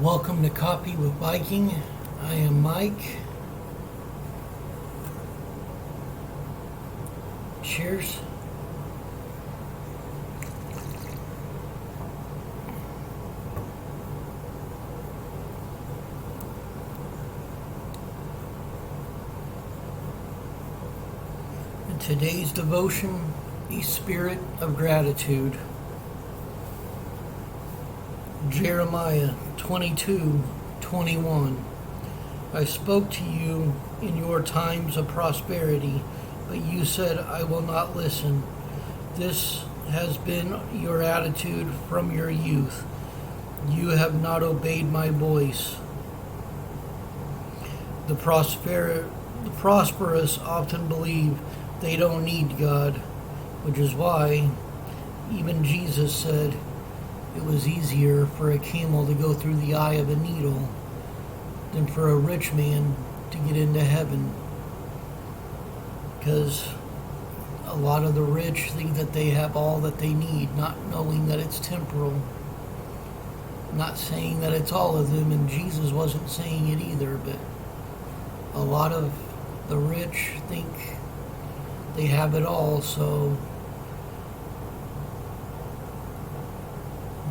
Welcome to Coffee with Viking. I am Mike. Cheers. In today's devotion, a spirit of gratitude. Jeremiah 22:21. I spoke to you in your times of prosperity, but you said, I will not listen. This has been your attitude from your youth. You have not obeyed my voice. The prosperous often believe they don't need God, which is why even Jesus said, it was easier for a camel to go through the eye of a needle than for a rich man to get into heaven. Because a lot of the rich think that they have all that they need, not knowing that it's temporal. Not saying that it's all of them, and Jesus wasn't saying it either, but a lot of the rich think they have it all, so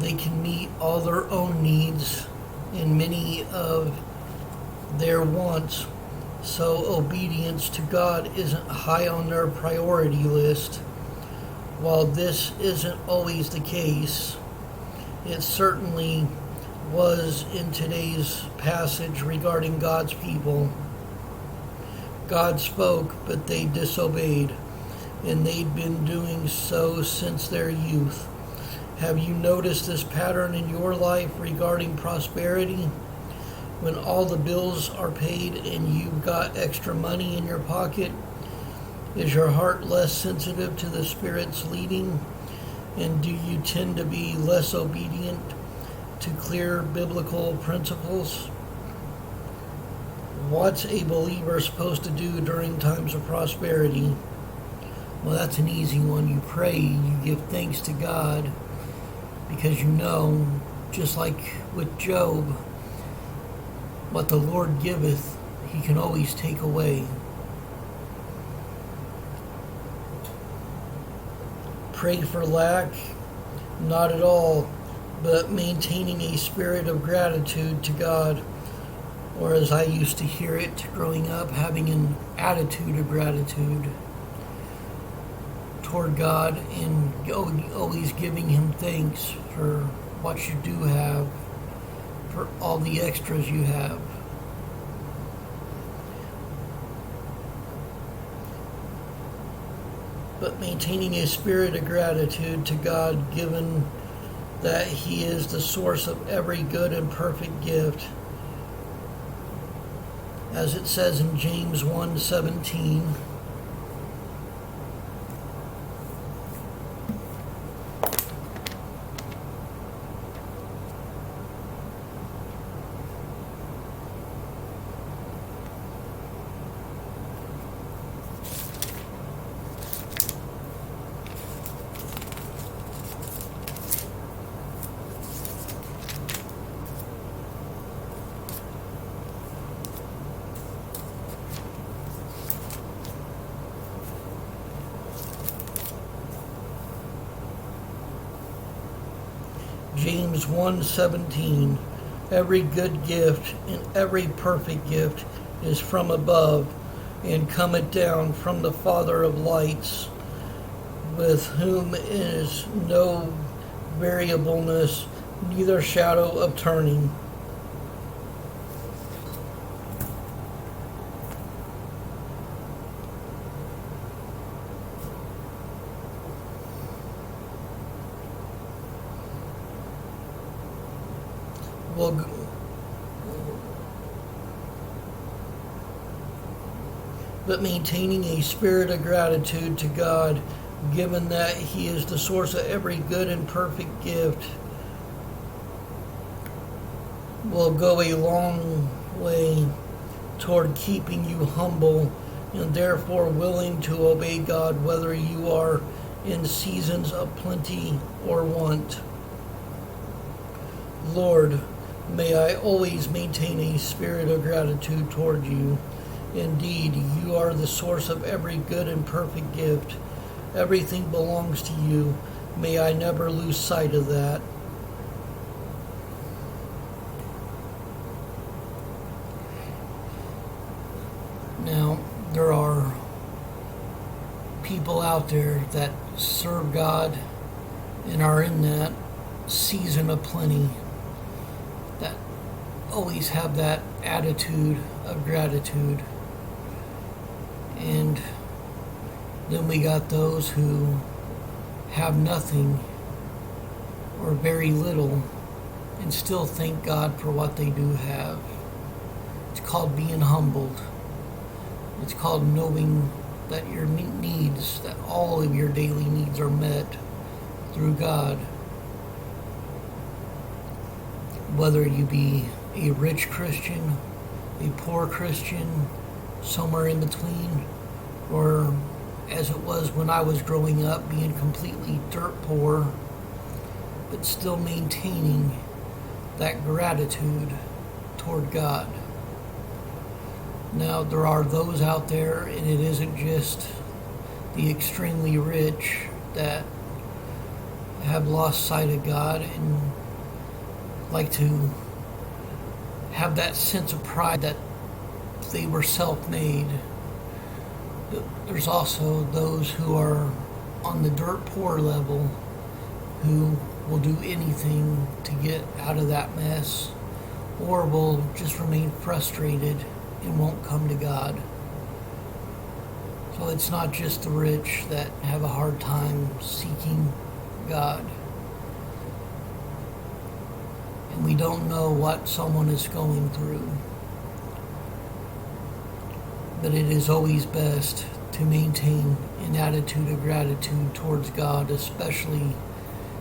they can meet all their own needs and many of their wants, so obedience to God isn't high on their priority list. While this isn't always the case, it certainly was in today's passage regarding God's people. God spoke, but they disobeyed, and they'd been doing so since their youth. Have you noticed this pattern in your life regarding prosperity? When all the bills are paid and you've got extra money in your pocket, is your heart less sensitive to the Spirit's leading? And do you tend to be less obedient to clear biblical principles? What's a believer supposed to do during times of prosperity? Well, that's an easy one. You pray, you give thanks to God, because you know, just like with Job, what the Lord giveth, he can always take away. Pray for lack? Not at all, but maintaining a spirit of gratitude to God, or as I used to hear it growing up, having an attitude of gratitude toward God and always giving him thanks for what you do have, for all the extras you have. But maintaining a spirit of gratitude to God, given that he is the source of every good and perfect gift. As it says in James 1:17, James 1:17, every good gift and every perfect gift is from above, and cometh down from the Father of lights, with whom is no variableness, neither shadow of turning. Well, but maintaining a spirit of gratitude to God, given that he is the source of every good and perfect gift, will go a long way toward keeping you humble and therefore willing to obey God, whether you are in seasons of plenty or want. Lord, May I always maintain a spirit of gratitude toward you. Indeed, you are the source of every good and perfect gift. Everything belongs to you. May I never lose sight of that. Now, there are people out there that serve God and are in that season of plenty, that always have that attitude of gratitude. And then we got those who have nothing or very little and still thank God for what they do have. It's called being humbled. It's called knowing that your needs, that all of your daily needs are met through God. Whether you be a rich Christian, a poor Christian, somewhere in between, or as it was when I was growing up, being completely dirt poor, but still maintaining that gratitude toward God. Now, there are those out there, and it isn't just the extremely rich that have lost sight of God and like to have that sense of pride that they were self-made. There's also those who are on the dirt poor level who will do anything to get out of that mess, or will just remain frustrated and won't come to God. So it's not just the rich that have a hard time seeking God. And we don't know what someone is going through. But it is always best to maintain an attitude of gratitude towards God, especially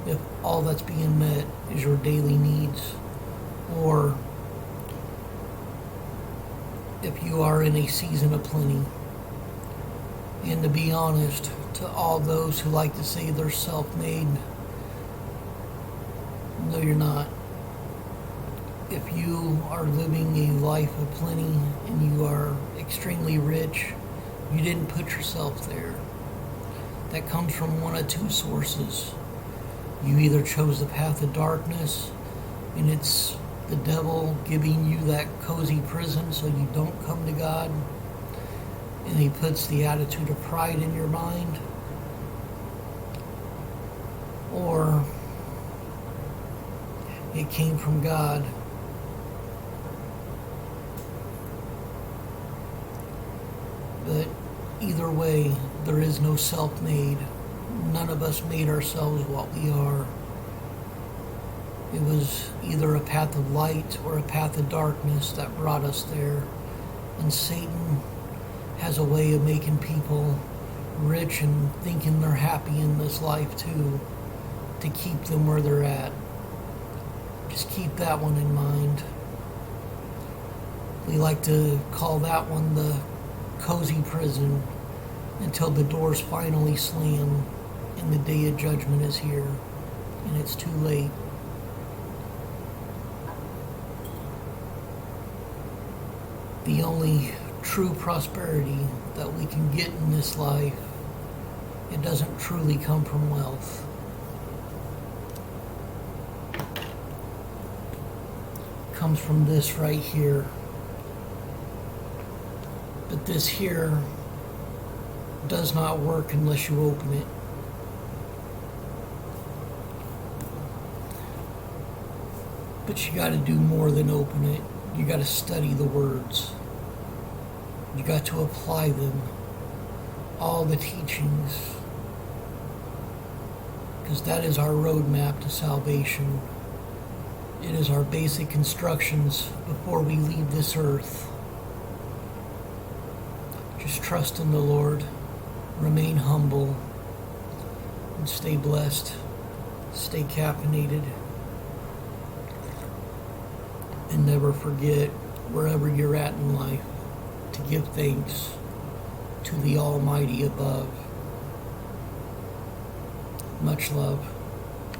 if all that's being met is your daily needs, or if you are in a season of plenty. And to be honest, to all those who like to say they're self-made, no, you're not. If you are living a life of plenty and you are extremely rich, you didn't put yourself there. That comes from one of two sources. You either chose the path of darkness, and it's the devil giving you that cozy prison so you don't come to God, and he puts the attitude of pride in your mind, or it came from God. But either way, there is no self-made. None of us made ourselves what we are. It was either a path of light or a path of darkness that brought us there. And Satan has a way of making people rich and thinking they're happy in this life too, to keep them where they're at. Just keep that one in mind. We like to call that one the cozy prison until the doors finally slam and the day of judgment is here and it's too late. The only true prosperity that we can get in this life, it doesn't truly come from wealth. It comes from this right here. But this here does not work unless you open it. But you got to do more than open it. You got to study the words. You got to apply them, all the teachings, because that is our roadmap to salvation. It is our basic instructions before we leave this earth. Just trust in the Lord, remain humble, and stay blessed, stay caffeinated, and never forget, wherever you're at in life, to give thanks to the Almighty above. Much love.